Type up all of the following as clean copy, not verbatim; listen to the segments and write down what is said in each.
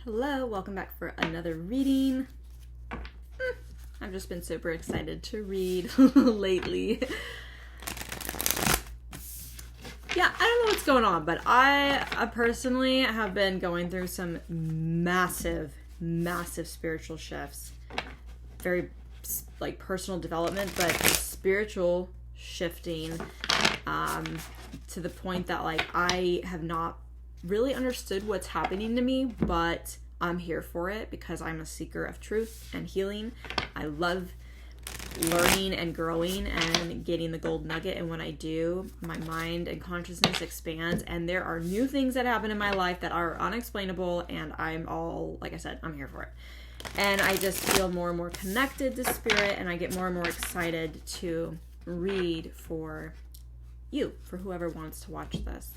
Hello, welcome back for another reading. I've just been super excited to read lately. Yeah, I don't know what's going on, but I personally have been going through some massive spiritual shifts. Very like personal development, but spiritual shifting to the point that like I have not really understood what's happening to me, but I'm here for it because I'm a seeker of truth and healing. I love learning and growing and getting the gold nugget, and when I do, my mind and consciousness expands, and there are new things that happen in my life that are unexplainable, and I'm all, like I said, I'm here for it. And I just feel more and more connected to spirit, and I get more and more excited to read for you, for whoever wants to watch this.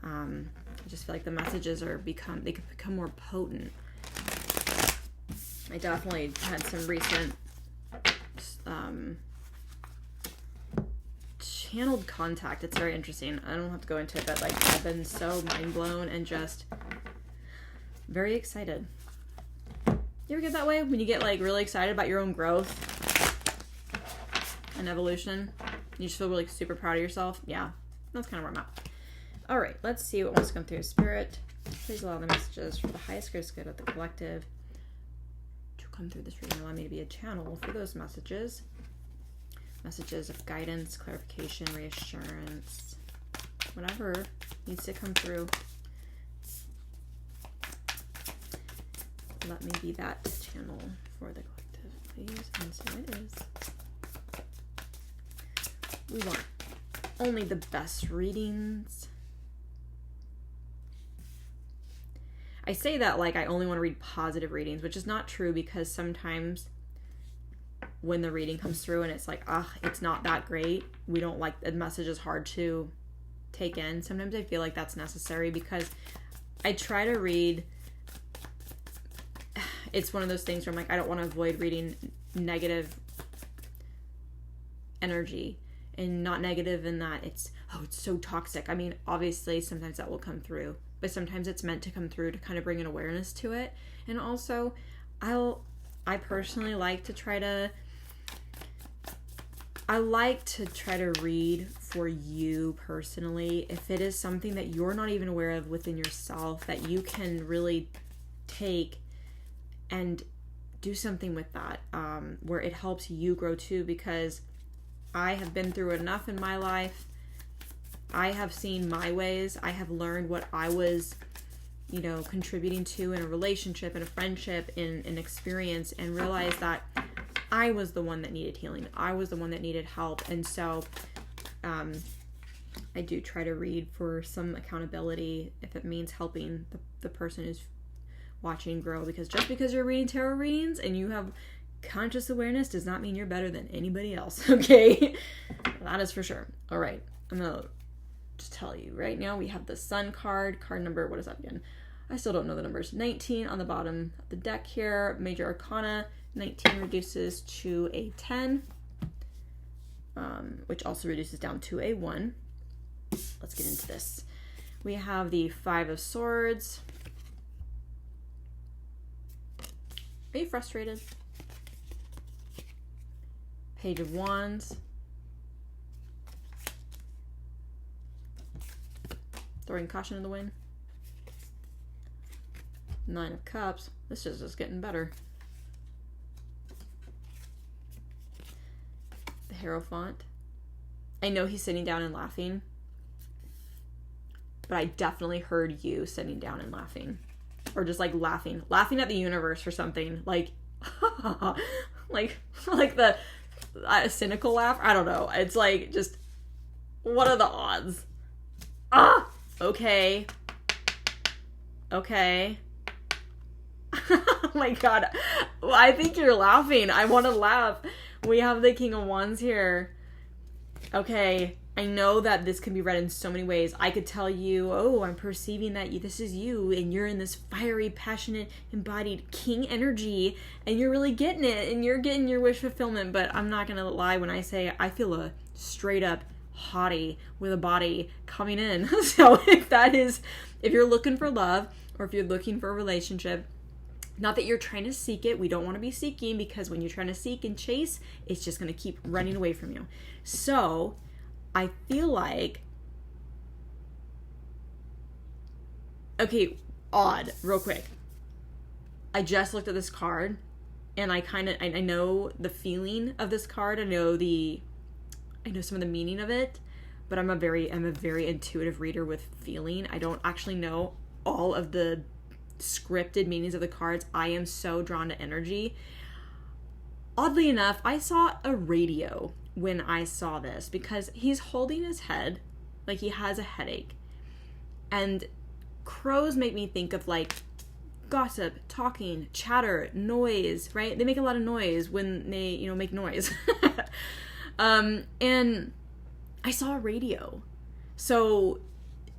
I just feel like the messages can become more potent. I definitely had some recent channeled contact. It's very interesting. I don't have to go into it, but like I've been so mind blown and just very excited. You ever get that way when you get like really excited about your own growth and evolution? You just feel really super proud of yourself. Yeah, that's kind of where I'm at. All right, let's see what wants to come through. Spirit, please allow the messages for the highest greatest good of the collective to come through this reading. Allow me to be a channel for those messages. Messages of guidance, clarification, reassurance, whatever needs to come through. Let me be that channel for the collective, please. And so it is. We want only the best readings. I say that like I only want to read positive readings, which is not true, because sometimes when the reading comes through and it's like, it's not that great, we don't like, the message is hard to take in. Sometimes I feel like that's necessary because I try to read, it's one of those things where I'm like, I don't want to avoid reading negative energy, and not negative in that it's so toxic. I mean, obviously sometimes that will come through, but sometimes it's meant to come through to kind of bring an awareness to it. And also I personally like to try to read for you personally. If it is something that you're not even aware of within yourself, that you can really take and do something with that, where it helps you grow too, because I have been through enough in my life. I have seen my ways. I have learned what I was, contributing to in a relationship, in a friendship, in an experience, and realized that I was the one that needed healing. I was the one that needed help. And so I do try to read for some accountability if it means helping the person who's watching grow, because just because you're reading tarot readings and you have conscious awareness does not mean you're better than anybody else, okay? That is for sure. All right, I'm going to just tell you right now, we have the Sun card number, what is that again? I still don't know the numbers. 19 on the bottom of the deck here. Major Arcana, 19 reduces to a 10, which also reduces down to a 1. Let's get into this. We have the 5 of Swords. Are you frustrated? Page of Wands. Throwing caution in the wind. 9 of Cups. This is just getting better. The Hierophant. I know he's sitting down and laughing, but I definitely heard you sitting down and laughing. Or just like laughing at the universe or something. Like, like the cynical laugh. I don't know. It's like, just, what are the odds? Okay. Oh my god. I think you're laughing. I want to laugh. We have the King of Wands here. Okay. I know that this can be read in so many ways. I could tell you, I'm perceiving that this is you, and you're in this fiery, passionate, embodied king energy, and you're really getting it, and you're getting your wish fulfillment. But I'm not going to lie when I say I feel a straight up hottie with a body coming in. So if you're looking for love, or if you're looking for a relationship, Not that you're trying to seek it. We don't want to be seeking, because when you're trying to seek and chase, it's just going to keep running away from you. So I feel like, okay, odd, real quick. I just looked at this card, and I know the feeling of this card. I know some of the meaning of it, but I'm a very intuitive reader with feeling. I don't actually know all of the scripted meanings of the cards. I am so drawn to energy. Oddly enough, I saw a radio when I saw this, because he's holding his head like he has a headache. And crows make me think of like gossip, talking, chatter, noise, right? They make a lot of noise when they, make noise. And I saw a radio. So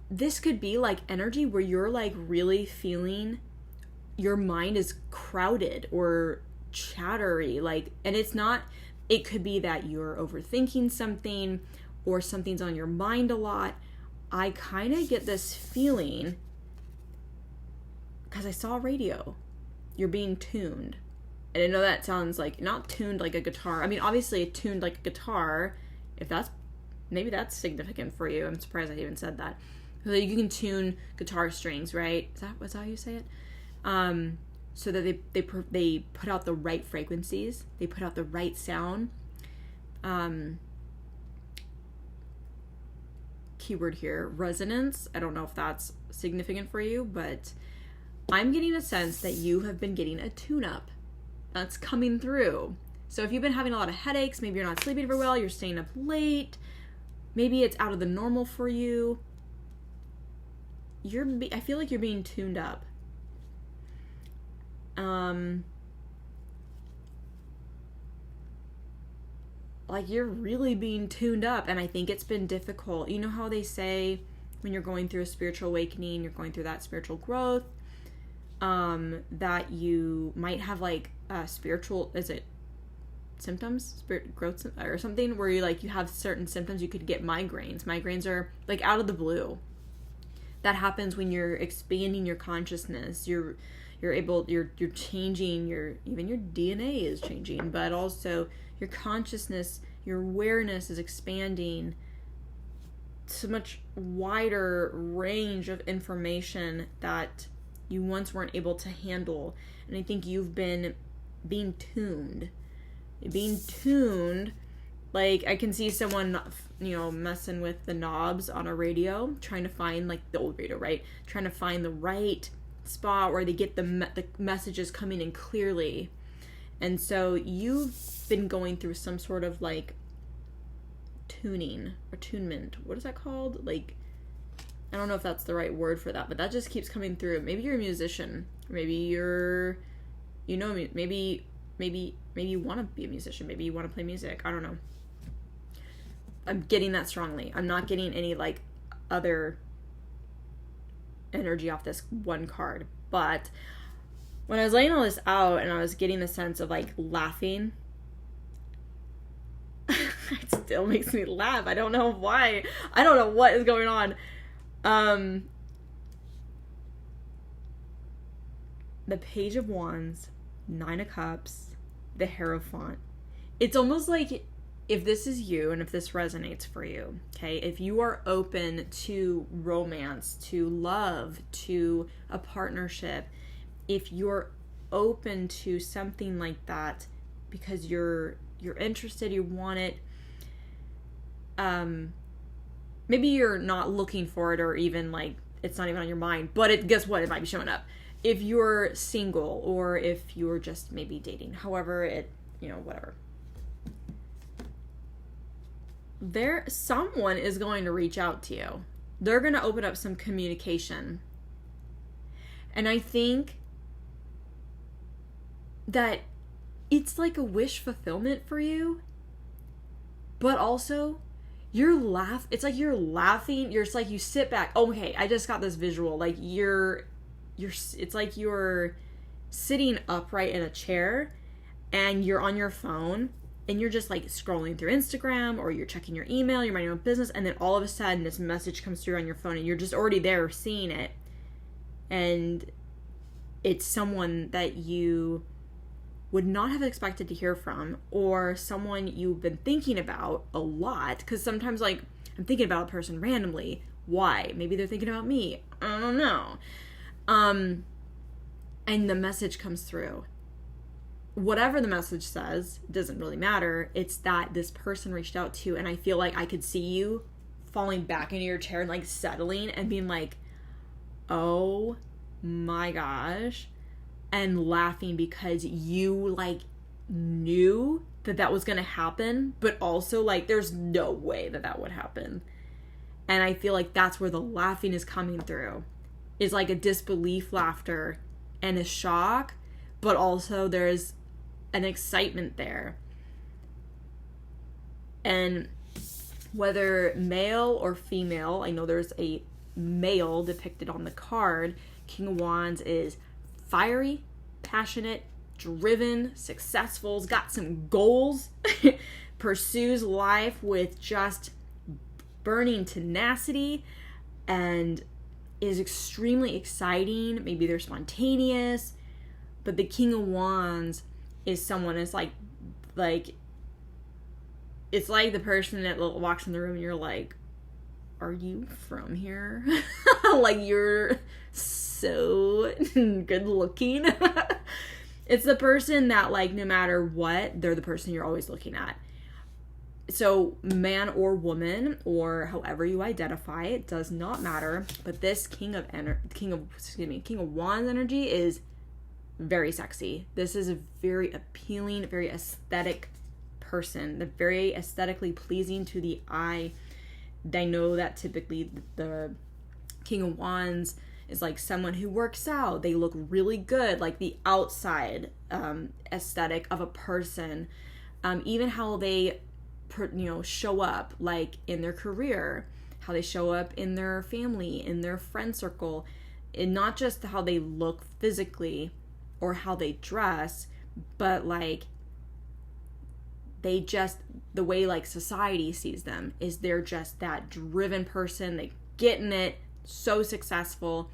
this could be like energy where you're like really feeling your mind is crowded or chattery, like, and it could be that you're overthinking something or something's on your mind a lot. I kind of get this feeling because I saw a radio. You're being tuned. And I know that sounds like not tuned like a guitar. I mean, obviously tuned like a guitar. Maybe that's significant for you. I'm surprised I even said that. So you can tune guitar strings, right? Is that how you say it? So that they put out the right frequencies. They put out the right sound. Keyword here, resonance. I don't know if that's significant for you, but I'm getting a sense that you have been getting a tune-up. That's coming through. So if you've been having a lot of headaches, maybe you're not sleeping very well, you're staying up late, maybe it's out of the normal for you, I feel like you're being tuned up. Like you're really being tuned up, and I think it's been difficult. You know how they say when you're going through a spiritual awakening, you're going through that spiritual growth, that you might have like spiritual, is it symptoms, spirit growth or something, where you have certain symptoms. You could get migraines. Migraines are like out of the blue. That happens when you're expanding your consciousness. You're changing even your DNA is changing, but also your consciousness, your awareness is expanding to much wider range of information that you once weren't able to handle. And I think you've been being tuned. Like I can see someone, messing with the knobs on a radio, trying to find like the old radio, right? Trying to find the right spot where they get the messages coming in clearly. And so you've been going through some sort of like tuning or tunement. What is that called? Like, I don't know if that's the right word for that, but that just keeps coming through. Maybe you're a musician. Maybe you're, maybe you want to be a musician. Maybe you want to play music. I don't know. I'm getting that strongly. I'm not getting any like other energy off this one card. But when I was laying all this out and I was getting the sense of like laughing, it still makes me laugh. I don't know why. I don't know what is going on. The Page of Wands, Nine of Cups, the Hierophant. It's almost like if this is you and if this resonates for you, okay, if you are open to romance, to love, to a partnership, if you're open to something like that because you're interested, you want it, maybe you're not looking for it or even like it's not even on your mind, but guess what? It might be showing up. If you're single or if you're just maybe dating, however whatever. Someone is going to reach out to you. They're going to open up some communication. And I think that it's like a wish fulfillment for you, but also it's like you're laughing. It's like you sit back. Okay, I just got this visual. Like it's like you're sitting upright in a chair and you're on your phone and you're just like scrolling through Instagram or you're checking your email, you're minding your own business, and then all of a sudden this message comes through on your phone and you're just already there seeing it. And it's someone that you would not have expected to hear from, or someone you've been thinking about a lot. Because sometimes, like, I'm thinking about a person randomly. Why? Maybe they're thinking about me. I don't know. And the message comes through. Whatever the message says, doesn't really matter. It's that this person reached out to you, and I feel like I could see you falling back into your chair and, like, settling and being like, oh my gosh, and laughing because you, like, knew that was gonna happen, but also, like, there's no way that would happen. And I feel like that's where the laughing is coming through. Is like a disbelief laughter and a shock, but also there's an excitement there. And whether male or female, I know there's a male depicted on the card. King of Wands is fiery, passionate, driven, successful, has got some goals, pursues life with just burning tenacity, and is extremely exciting. Maybe they're spontaneous, but the King of Wands is someone that's like it's like the person that walks in the room and you're like, are you from here? Like, you're so good looking. It's the person that, like, no matter what, they're the person you're always looking at. So man or woman, or however you identify, it does not matter. But this King of Wands energy is very sexy. This is a very appealing, very aesthetic person. They're very aesthetically pleasing to the eye. I know that typically the King of Wands is like someone who works out. They look really good, like the outside aesthetic of a person. Even how they show up, like in their career, how they show up in their family, in their friend circle, and not just how they look physically or how they dress, but like the way like society sees them is they're just that driven person. They get in it, so successful.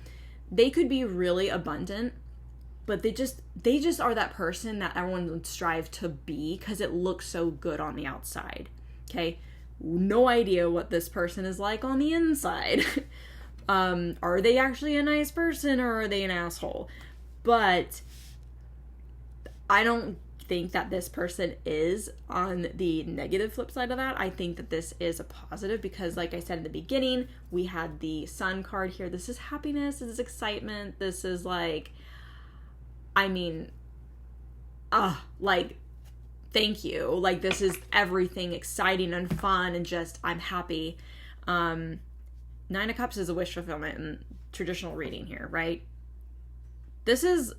They could be really abundant, but they just are that person that everyone would strive to be because it looks so good on the outside. Okay? No idea what this person is like on the inside. Are they actually a nice person, or are they an asshole? But I don't think that this person is on the negative flip side of that. I think that this is a positive because, like I said in the beginning, we had the Sun card here. This is happiness. This is excitement. This is like, I mean, like, thank you. Like, this is everything exciting and fun and just, I'm happy. Nine of Cups is a wish fulfillment in traditional reading here, right? This is,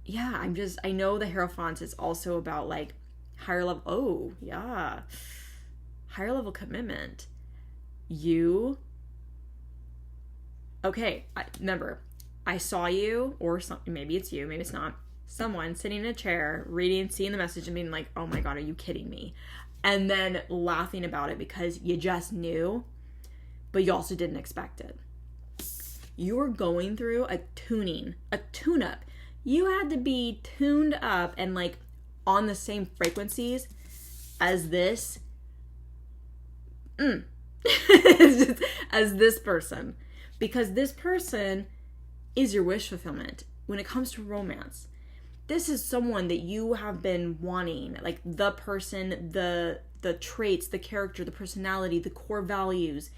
yeah, I know the Hierophant is also about, like, higher level, higher level commitment. Okay, remember, I saw you, or maybe it's you, maybe it's not, someone sitting in a chair, reading, seeing the message and being like, oh my God, are you kidding me? And then laughing about it because you just knew, but you also didn't expect it. You were going through a tune-up. You had to be tuned up and, like, on the same frequencies as this, as this person. Because this person is your wish fulfillment when it comes to romance. This is someone that you have been wanting, like the person, the traits, the character, the personality, the core values,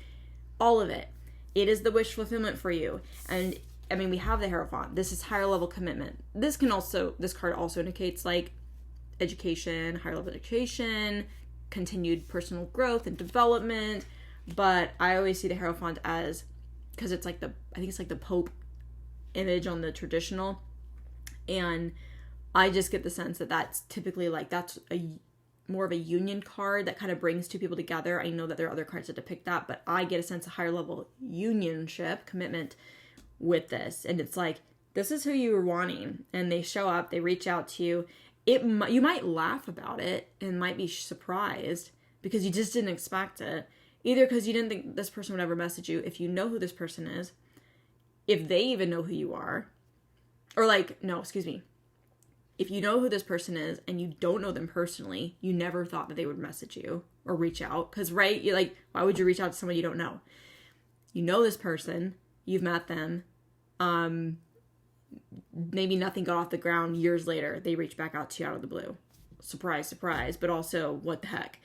all of it. It is the wish fulfillment for you. And I mean, we have the Hierophant. This is higher level commitment. This card also indicates, like, education, higher level education, continued personal growth and development. But I always see the Hierophant as, because it's like I think it's like the Pope image on the traditional. And I just get the sense that that's typically, like, that's more of a union card that kind of brings two people together. I know that there are other cards that depict that, but I get a sense of higher level unionship, commitment with this. And it's like, this is who you were wanting. And they show up, they reach out to you. You might laugh about it and might be surprised because you just didn't expect it. Either because you didn't think this person would ever message you, if you know who this person is, if they even know who you are, or like, no, excuse me. If you know who this person is and you don't know them personally, you never thought that they would message you or reach out. Because, right, you're like, why would you reach out to someone you don't know? You know this person, you've met them, maybe nothing got off the ground. Years later, they reach back out to you out of the blue. Surprise, surprise, but also, what the heck?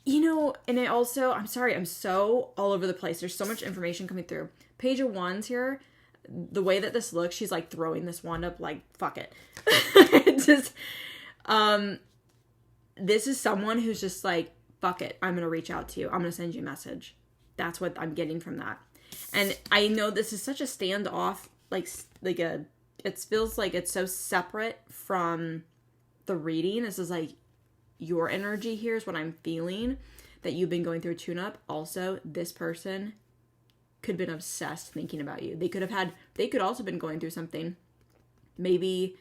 You know, and it also, I'm sorry, I'm so all over the place. There's so much information coming through. Page of Wands here, the way that this looks, she's like throwing this wand up like, fuck it. It's just, this is someone who's just like, fuck it, I'm going to reach out to you. I'm going to send you a message. That's what I'm getting from that. And I know this is such a standoff, it feels like it's so separate from the reading. This is like, your energy here is what I'm feeling, that you've been going through a tune-up. Also, this person could have been obsessed thinking about you. They could also been going through something. Maybe,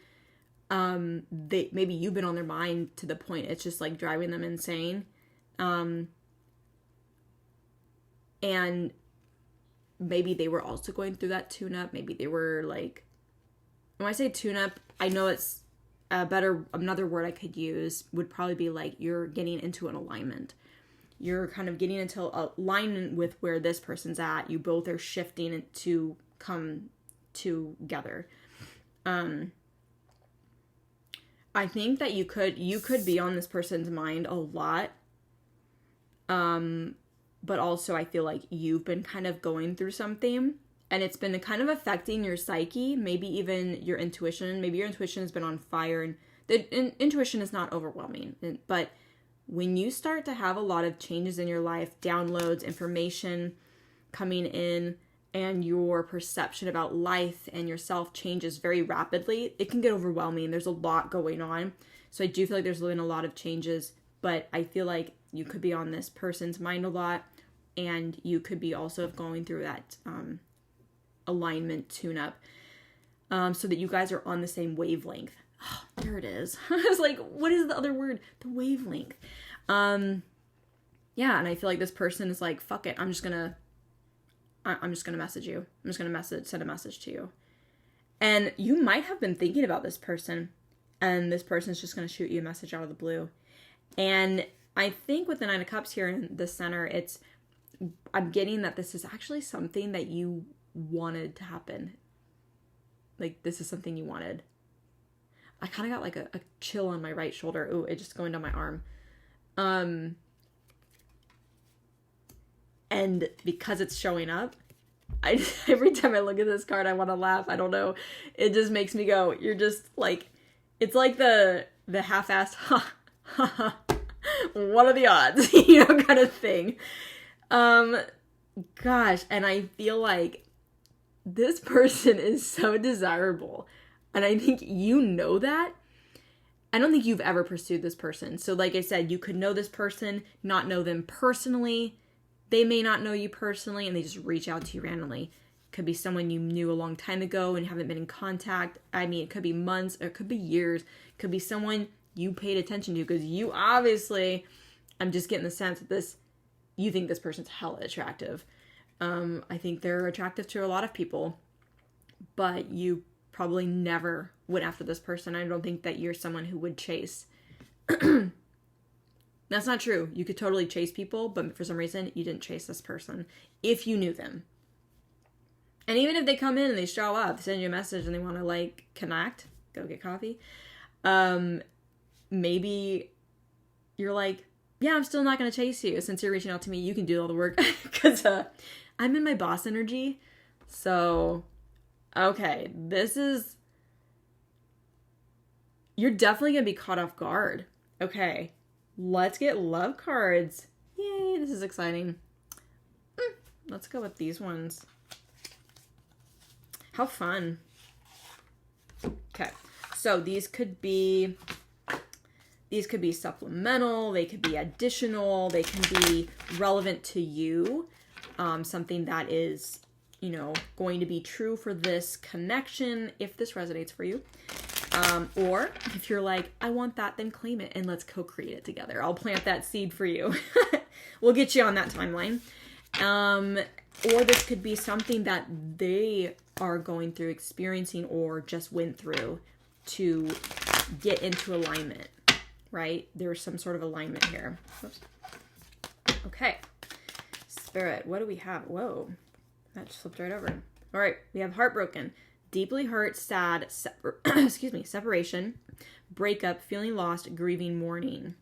maybe you've been on their mind to the point it's just like driving them insane. And maybe they were also going through that tune-up. Maybe they were like, when I say tune-up, I know it's another word I could use would probably be like, you're getting into an alignment. You're kind of getting into alignment with where this person's at. You both are shifting to come together. I think that you could be on this person's mind a lot. But also I feel like you've been kind of going through something and it's been kind of affecting your psyche, maybe even your intuition. Maybe your intuition has been on fire, and the intuition is not overwhelming. But when you start to have a lot of changes in your life, downloads, information coming in, and your perception about life and yourself changes very rapidly, it can get overwhelming. There's a lot going on. So I do feel like there's been a lot of changes, but I feel like you could be on this person's mind a lot, and you could be also going through that alignment tune-up, so that you guys are on the same wavelength. Oh, there it is. I was like, what is the other word? The wavelength. Yeah, and I feel like this person is like, fuck it, I'm just gonna message you. I'm just gonna send a message to you. And you might have been thinking about this person, and this person's just gonna shoot you a message out of the blue. And I think with the Nine of Cups here in the center, I'm getting that this is actually something that you wanted to happen. Like, this is something you wanted. I kind of got like a chill on my right shoulder. Ooh, it just going down my arm. And because it's showing up, every time I look at this card, I want to laugh. I don't know. It just makes me go, you're just like, it's like the half-assed, what are the odds? Kind of thing. Gosh, and I feel like this person is so desirable. And I think you know that. I don't think you've ever pursued this person. So like I said, you could know this person, not know them personally. They may not know you personally, and they just reach out to you randomly. Could be someone you knew a long time ago and haven't been in contact. I mean, it could be months, or it could be years. It could be someone you paid attention to, because you obviously, I'm just getting the sense that you think this person's hella attractive. I think they're attractive to a lot of people, but you probably never went after this person. I don't think that you're someone who would chase. That's not true. You could totally chase people, but for some reason, you didn't chase this person if you knew them. And even if they come in and they show up, send you a message and they want to like connect, go get coffee, maybe you're like, yeah, I'm still not going to chase you. Since you're reaching out to me, you can do all the work. Because I'm in my boss energy. So, okay, you're definitely going to be caught off guard. Okay, let's get love cards. Yay, this is exciting. Let's go with these ones. How fun. Okay, so these could be supplemental, they could be additional, they can be relevant to you, something that is, going to be true for this connection, if this resonates for you. Or if you're like, I want that, then claim it and let's co-create it together. I'll plant that seed for you. We'll get you on that timeline. Or this could be something that they are going through, experiencing, or just went through to get into alignment, right? There's some sort of alignment here. Oops. Okay. Spirit, what do we have? Whoa, that just flipped right over. All right, we have heartbroken, deeply hurt, sad, separation, breakup, feeling lost, grieving, mourning.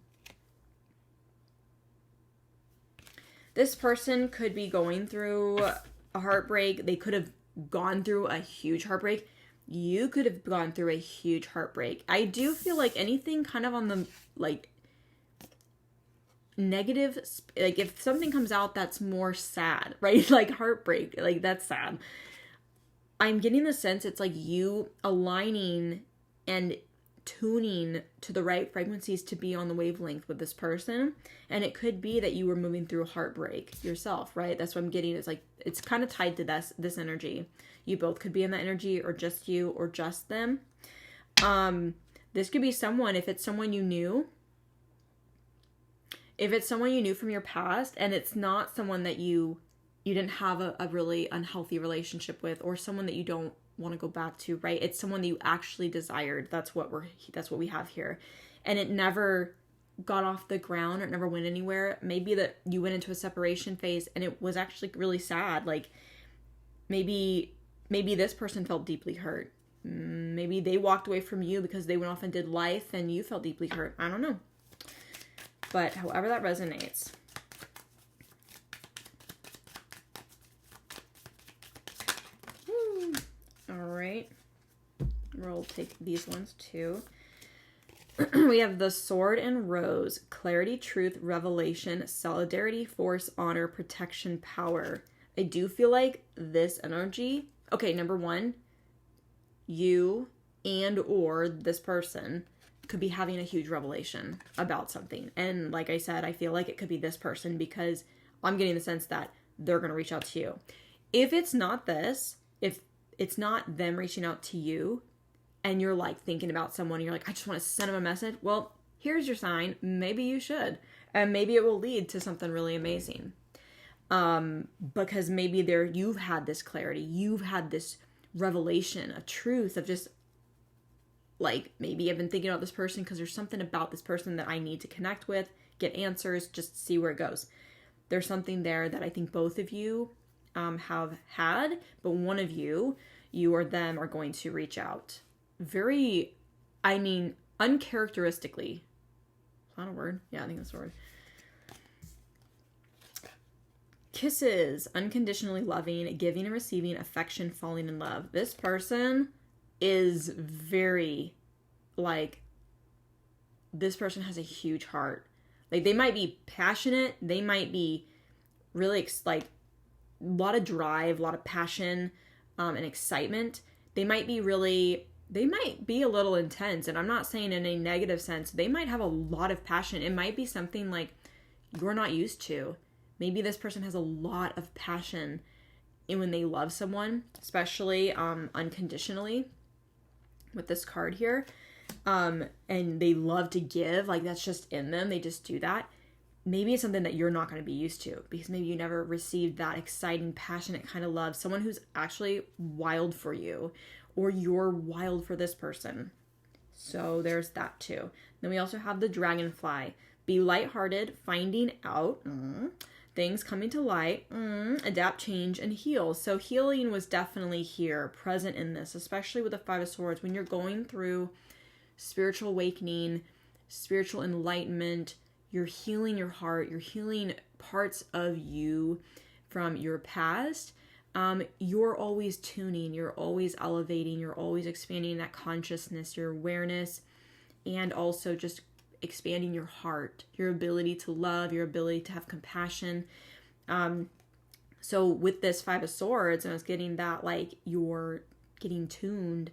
This person could be going through a heartbreak. They could have gone through a huge heartbreak. You could have gone through a huge heartbreak. I do feel like anything kind of on the, like, negative, like if something comes out that's more sad, right? Like heartbreak, like that's sad. I'm getting the sense it's like you aligning and tuning to the right frequencies to be on the wavelength with this person. And it could be that you were moving through heartbreak yourself, right? That's what I'm getting. It's like, it's kind of tied to this energy. You both could be in that energy, or just you, or just them. This could be someone, if it's someone you knew, from your past, and it's not someone that you didn't have a really unhealthy relationship with, or someone that you don't want to go back to, right? It's someone that you actually desired. That's what we have here. And it never got off the ground, or it never went anywhere. Maybe that you went into a separation phase and it was actually really sad. Like maybe this person felt deeply hurt. Maybe they walked away from you because they went off and did life and you felt deeply hurt. I don't know. But however that resonates. All right. We'll take these ones too. We have the Sword and Rose. Clarity, truth, revelation, solidarity, force, honor, protection, power. I do feel like this energy... Okay, number one, you and or this person could be having a huge revelation about something. And like I said, I feel like it could be this person because I'm getting the sense that they're going to reach out to you. If it's not this, if it's not them reaching out to you and you're like thinking about someone and you're like, I just want to send them a message. Well, here's your sign. Maybe you should. And maybe it will lead to something really amazing. Because maybe you've had this clarity. You've had this revelation, a truth of just like, maybe I've been thinking about this person because there's something about this person that I need to connect with, get answers, just see where it goes. There's something there that I think both of you have had, but one of you or them are going to reach out. Uncharacteristically. Is that a word? Yeah, I think that's a word. Kisses, unconditionally loving, giving and receiving, affection, falling in love. This person is very, like, this person has a huge heart. Like, they might be passionate. They might be really, like, a lot of drive, a lot of passion, and excitement. They might be a little intense. And I'm not saying in a negative sense. They might have a lot of passion. It might be something, like, you're not used to. Maybe this person has a lot of passion when they love someone, especially unconditionally with this card here. And they love to give, like that's just in them. They just do that. Maybe it's something that you're not going to be used to because maybe you never received that exciting, passionate kind of love. Someone who's actually wild for you, or you're wild for this person. So there's that too. Then we also have the dragonfly. Be lighthearted, finding out things coming to light, adapt, change, and heal. So healing was definitely here, present in this, especially with the Five of Swords. When you're going through spiritual awakening, spiritual enlightenment, you're healing your heart, you're healing parts of you from your past. You're always tuning, you're always elevating, you're always expanding that consciousness, your awareness, and also just expanding your heart, your ability to love, your ability to have compassion. So with this Five of Swords, and I was getting that, like, you're getting tuned,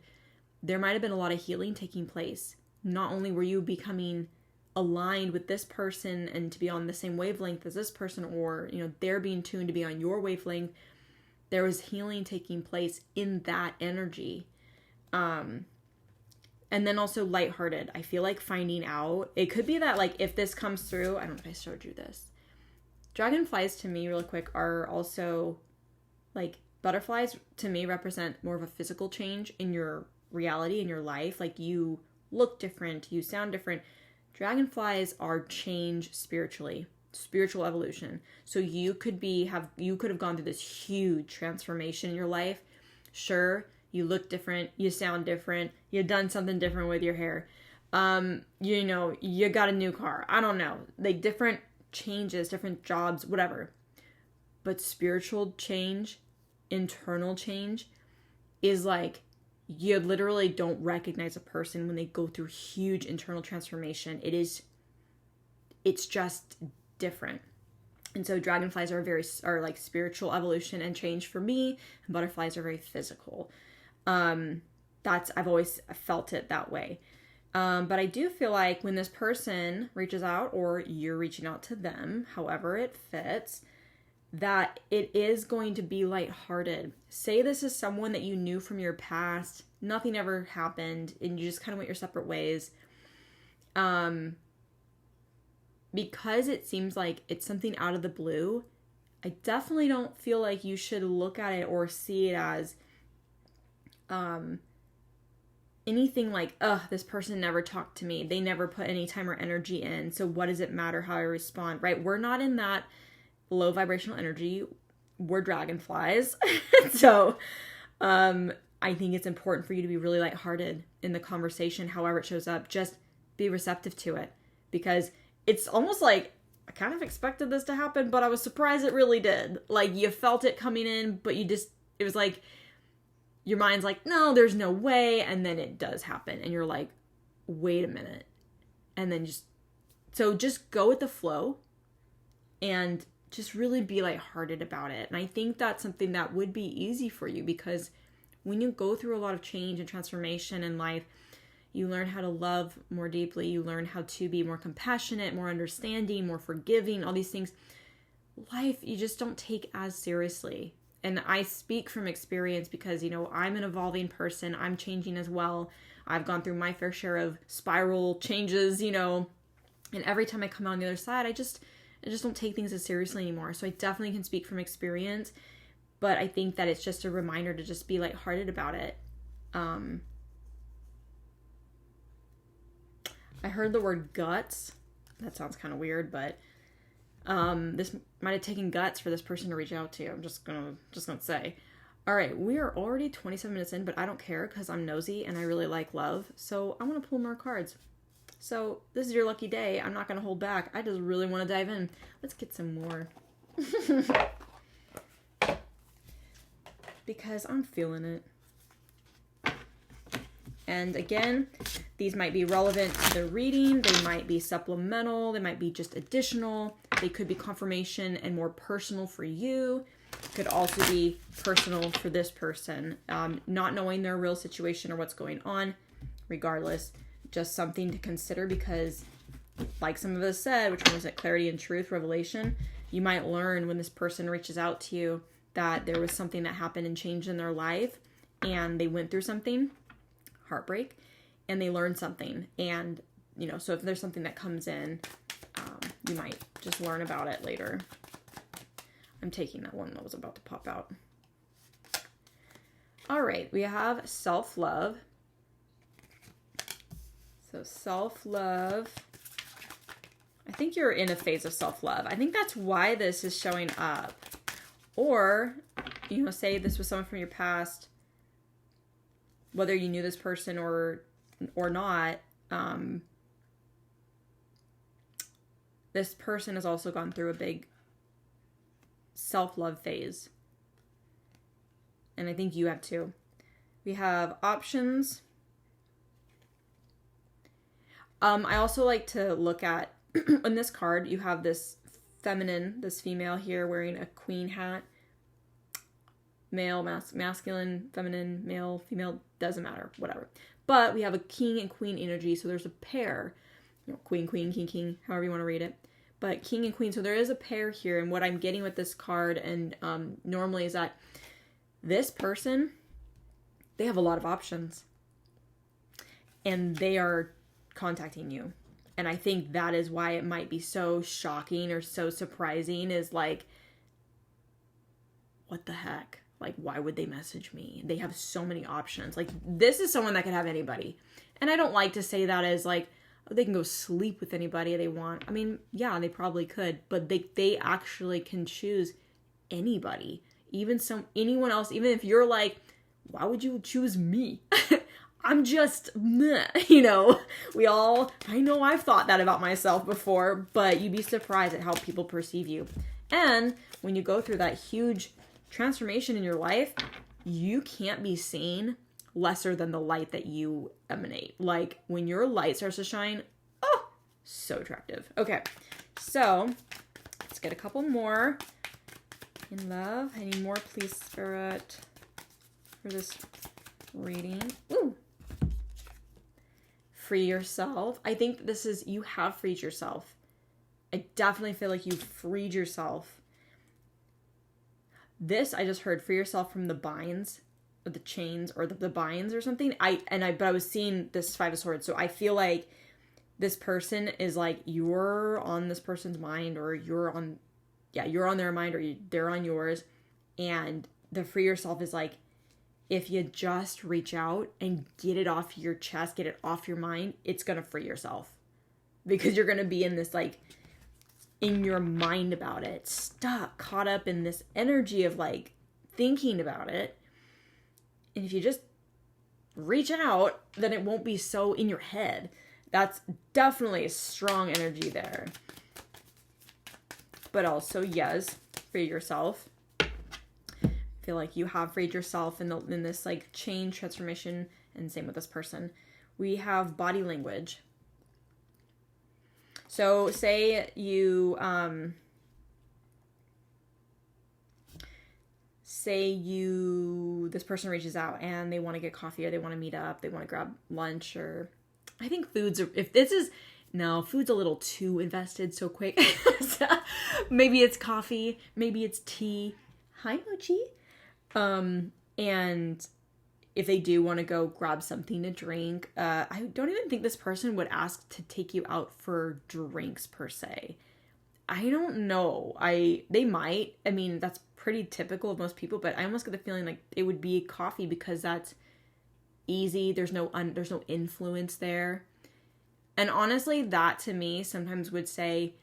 there might have been a lot of healing taking place. Not only were you becoming aligned with this person and to be on the same wavelength as this person, or, they're being tuned to be on your wavelength, there was healing taking place in that energy. And And then also lighthearted. I feel like finding out, it could be that like if this comes through, I don't know if I showed you this. Dragonflies to me, really quick, are also like butterflies to me represent more of a physical change in your reality, in your life. Like you look different, you sound different. Dragonflies are change spiritually, spiritual evolution. So you could have gone through this huge transformation in your life. Sure, you look different, you sound different, you've done something different with your hair. You know, you got a new car. I don't know. Like different changes, different jobs, whatever. But spiritual change, internal change is like you literally don't recognize a person when they go through huge internal transformation. It's just different. And so dragonflies are like spiritual evolution and change for me, and butterflies are very physical. I've always felt it that way. But I do feel like when this person reaches out or you're reaching out to them, however it fits, that it is going to be lighthearted. Say this is someone that you knew from your past, nothing ever happened, and you just kind of went your separate ways. Because it seems like it's something out of the blue, I definitely don't feel like you should look at it or see it as anything like, this person never talked to me. They never put any time or energy in. So what does it matter how I respond, right? We're not in that low vibrational energy. We're dragonflies. So I think it's important for you to be really lighthearted in the conversation, however it shows up. Just be receptive to it, because it's almost like I kind of expected this to happen, but I was surprised it really did. Like you felt it coming in, but it was like your mind's like, no, there's no way. And then it does happen. And you're like, wait a minute. And then just go with the flow and just really be lighthearted about it. And I think that's something that would be easy for you, because when you go through a lot of change and transformation in life, you learn how to love more deeply. You learn how to be more compassionate, more understanding, more forgiving, all these things. Life, you just don't take as seriously. And I speak from experience because, I'm an evolving person. I'm changing as well. I've gone through my fair share of spiral changes, and every time I come out on the other side, I just don't take things as seriously anymore. So I definitely can speak from experience, but I think that it's just a reminder to just be lighthearted about it. I heard the word guts. That sounds kind of weird, but this might have taken guts for this person to reach out to you. I'm just gonna say. All right, we are already 27 minutes in, but I don't care because I'm nosy and I really like love. So I want to pull more cards. So this is your lucky day. I'm not going to hold back. I just really want to dive in. Let's get some more. Because I'm feeling it. And again, these might be relevant to the reading. They might be supplemental. They might be just additional. They could be confirmation and more personal for you. Could also be personal for this person. Not knowing their real situation or what's going on. Regardless, just something to consider, because like some of us said, which one was it? Clarity and truth, revelation. You might learn when this person reaches out to you that there was something that happened and changed in their life, and they went through something, heartbreak, and they learned something. And, so if there's something that comes in, you might just learn about it later. I'm taking that one that was about to pop out. All right, we have self-love. So self-love, I think you're in a phase of self-love. I think that's why this is showing up. Or, say this was someone from your past, whether you knew this person or not, this person has also gone through a big self-love phase. And I think you have too. We have options. I also like to look at, in this card, you have this female here wearing a queen hat. Male, masculine, feminine, male, female, doesn't matter, whatever. But we have a king and queen energy, so there's a pair. Queen, king, however you want to read it. But king and queen, so there is a pair here, and what I'm getting with this card, and normally, is that this person, they have a lot of options. and they are contacting you. And I think that is why it might be so shocking or so surprising, is like, what the heck? Like, why would they message me? They have so many options. Like, this is someone that could have anybody. And I don't like to say that as like, oh, they can go sleep with anybody they want. I mean, yeah, they probably could, but they actually can choose anybody. Even anyone else, even if you're like, why would you choose me? I'm just, meh. You know, I know I've thought that about myself before, but you'd be surprised at how people perceive you. And when you go through that huge transformation in your life, you can't be seen lesser than the light that you emanate. Like, when your light starts to shine, oh, so attractive. Okay, so let's get a couple more. In love, I need more, please, Spirit, for this reading. Ooh. Free yourself. I think this is, you have freed yourself. I definitely feel like you've freed yourself. This, I just heard, free yourself from the binds, or the chains, or the binds or something. But I was seeing this Five of Swords, so I feel like this person is like, you're on this person's mind, or you're on their mind, or they're on yours. And the free yourself is like, if you just reach out and get it off your chest, get it off your mind, it's going to free yourself. Because you're going to be in this, like, in your mind about it, stuck, caught up in this energy of, like, thinking about it. And if you just reach out, then it won't be so in your head. That's definitely a strong energy there. But also, yes, free yourself. I feel like you have freed yourself in this like change, transformation, and same with this person. We have body language. So say you this person reaches out and they want to get coffee, or they want to meet up, they want to grab lunch, or I think food's a little too invested so quick. So maybe it's coffee, maybe it's tea. Hi, Mochi. And if they do want to go grab something to drink, I don't even think this person would ask to take you out for drinks per se. I don't know. They might. I mean, that's pretty typical of most people, but I almost get the feeling like it would be coffee because that's easy. There's no influence there. And honestly, that to me sometimes would say,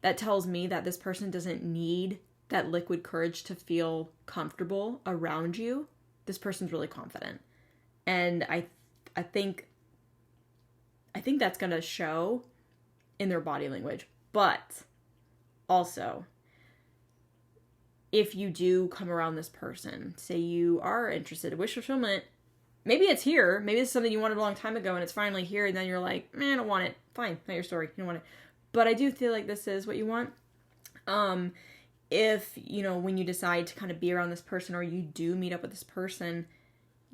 that tells me that this person doesn't need that liquid courage to feel comfortable around you. This person's really confident. And I think that's going to show in their body language. But also, if you do come around this person, say you are interested in wish fulfillment, maybe it's here. Maybe it's something you wanted a long time ago and it's finally here. And then you're like, man, I don't want it. Fine, not your story. You don't want it. But I do feel like this is what you want. If, when you decide to kind of be around this person, or you do meet up with this person,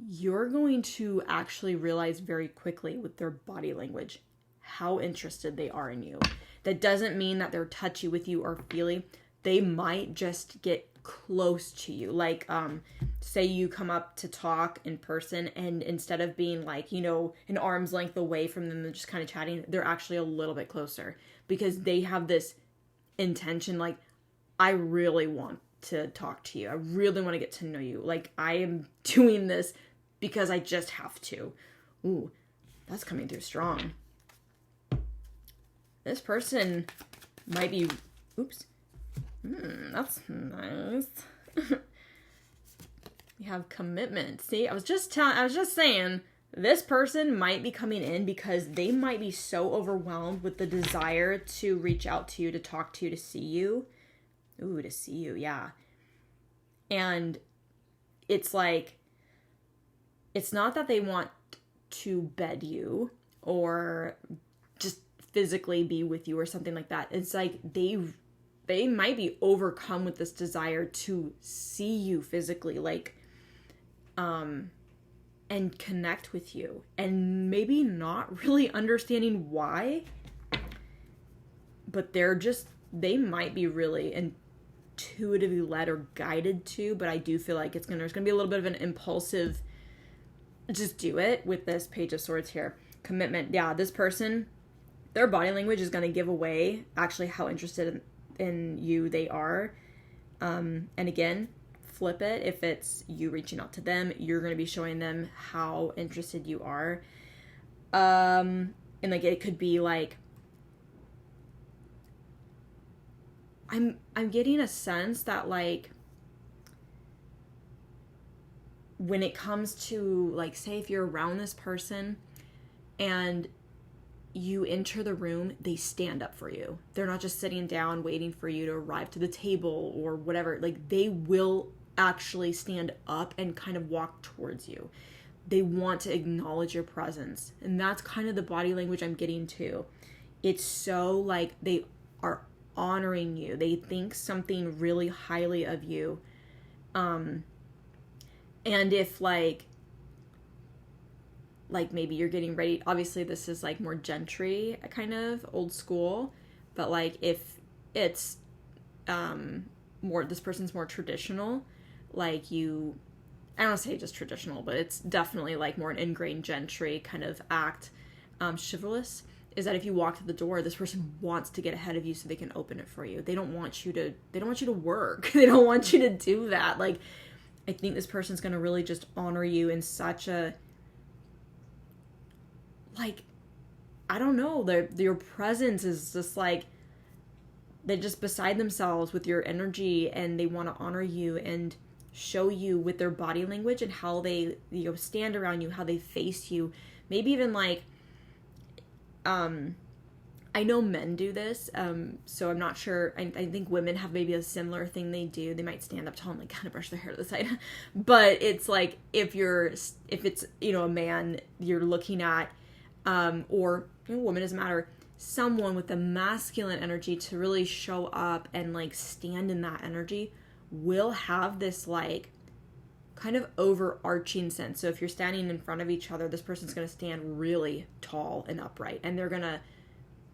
you're going to actually realize very quickly with their body language how interested they are in you. That doesn't mean that they're touchy with you or feely. They might just get close to you. Like, say you come up to talk in person, and instead of being like, an arm's length away from them and just kind of chatting, they're actually a little bit closer because they have this intention, like, I really want to talk to you. I really want to get to know you. Like, I am doing this because I just have to. Ooh, that's coming through strong. This person might be, that's nice. You have commitment. See, I was just saying, this person might be coming in because they might be so overwhelmed with the desire to reach out to you, to talk to you, to see you. Ooh, to see you, yeah. And it's like, it's not that they want to bed you or just physically be with you or something like that. It's like they might be overcome with this desire to see you physically, like, and connect with you. And maybe not really understanding why, but they might be really intuitively led or guided to, but I do feel like there's gonna be a little bit of an impulsive, just do it with this Page of Swords here. commitment. Yeah, this person, their body language is going to give away actually how interested in you they are. And again, flip it. If it's you reaching out to them, you're going to be showing them how interested you are. And like, it could be like, I'm getting a sense that like, when it comes to like, say if you're around this person and you enter the room, they stand up for you. They're not just sitting down waiting for you to arrive to the table or whatever. Like, they will actually stand up and kind of walk towards you. They want to acknowledge your presence. And that's kind of the body language I'm getting to. It's so like they are honoring you. They think something really highly of you. And if like maybe you're getting ready, obviously this is like more gentry, kind of old school, but like if it's more, this person's more traditional, like you, I don't want to say just traditional, but it's definitely like more an ingrained gentry kind of act, chivalrous, is that if you walk to the door, this person wants to get ahead of you so they can open it for you. They don't want you to work. They don't want you to do that. Like, I think this person's going to really just honor you in such a, like, I don't know, your presence is just like, they're just beside themselves with your energy, and they want to honor you and show you with their body language and how they, stand around you, how they face you. Maybe even like, I know men do this, so I'm not sure. I think women have maybe a similar thing they do. They might stand up tall and like kind of brush their hair to the side. But it's like, if it's, a man you're looking at, or woman, doesn't matter, someone with the masculine energy to really show up and like stand in that energy will have this like kind of overarching sense. So if you're standing in front of each other, this person's going to stand really tall and upright, and they're going to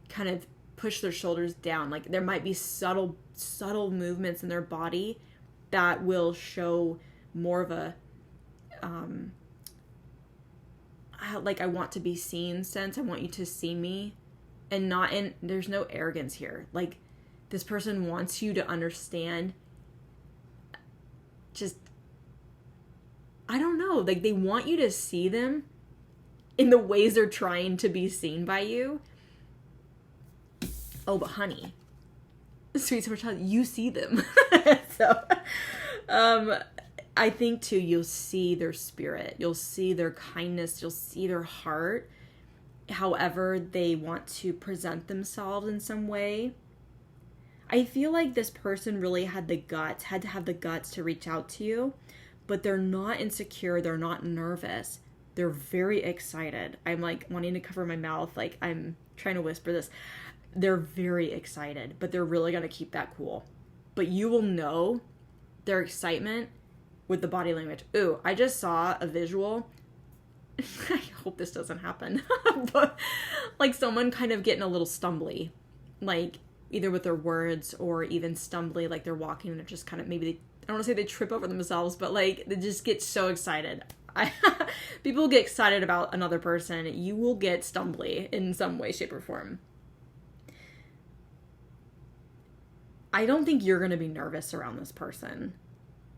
kind of push their shoulders down. Like, there might be subtle movements in their body that will show more of a like, I want to be seen sense. I want you to see me, and there's no arrogance here. Like, this person wants you to understand, just, I don't know, like, they want you to see them in the ways they're trying to be seen by you. Oh, but honey, sweet summer child, you see them. So, I think too, you'll see their spirit, you'll see their kindness, you'll see their heart, however they want to present themselves in some way. I feel like this person really had to have the guts to reach out to you, but they're not insecure, they're not nervous, they're very excited. I'm like wanting to cover my mouth, like I'm trying to whisper this. They're very excited, but they're really going to keep that cool. But you will know their excitement with the body language. Ooh, I just saw a visual. I hope this doesn't happen. But like someone kind of getting a little stumbly, like either with their words or even stumbly, like they're walking and they're just kind of, maybe I don't want to say they trip over themselves, but like they just get so excited. People get excited about another person. You will get stumbly in some way, shape, or form. I don't think you're going to be nervous around this person.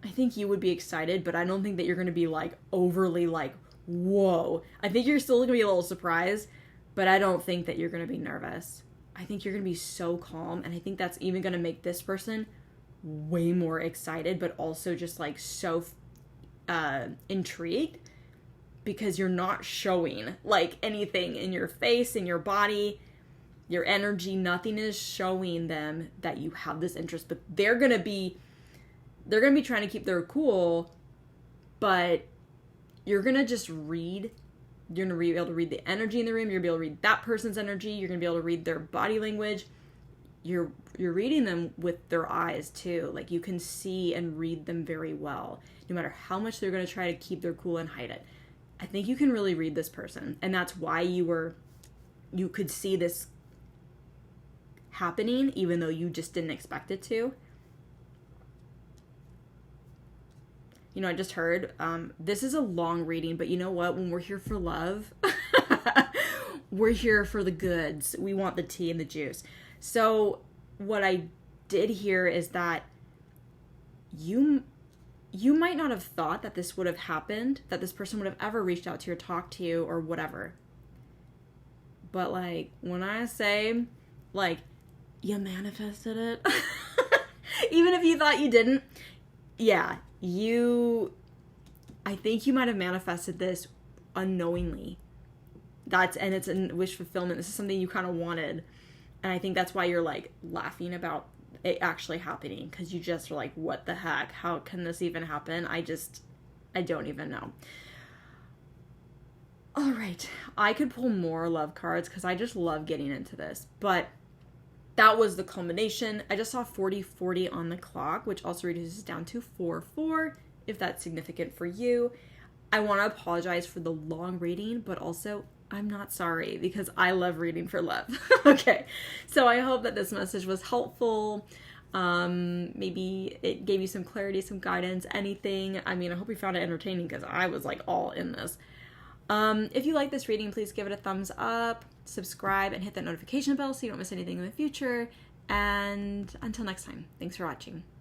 I think you would be excited, but I don't think that you're going to be like overly like, whoa. I think you're still going to be a little surprised, but I don't think that you're going to be nervous. I think you're going to be so calm, and I think that's even going to make this person way more excited, but also just like so intrigued, because you're not showing like anything in your face, in your body, your energy. Nothing is showing them that you have this interest, but they're going to be trying to keep their cool, but you're going to just read. You're going to be able to read the energy in the room. You're going to be able to read that person's energy. You're going to be able to read their body language. You're reading them with their eyes too. Like, you can see and read them very well, no matter how much they're going to try to keep their cool and hide it. I think you can really read this person, and that's why you could see this happening, even though you just didn't expect it to. I just heard, this is a long reading, but you know what? When we're here for love, we're here for the goods. We want the tea and the juice. So what I did hear is that you might not have thought that this would have happened, that this person would have ever reached out to you or talked to you or whatever. But, like, when I say, like, you manifested it, even if you thought you didn't, yeah, I think you might have manifested this unknowingly. And it's a wish fulfillment. This is something you kind of wanted. And I think that's why you're, like, laughing about it actually happening, because you just are like, what the heck? How can this even happen? I don't even know. All right. I could pull more love cards because I just love getting into this. But that was the culmination. I just saw 40:40 on the clock, which also reduces down to 4:4, if that's significant for you. I want to apologize for the long reading, but also I'm not sorry because I love reading for love. Okay, so I hope that this message was helpful. Maybe it gave you some clarity, some guidance, anything. I mean, I hope you found it entertaining because I was like all in this. If you like this reading, please give it a thumbs up, subscribe, and hit that notification bell so you don't miss anything in the future. And until next time, thanks for watching.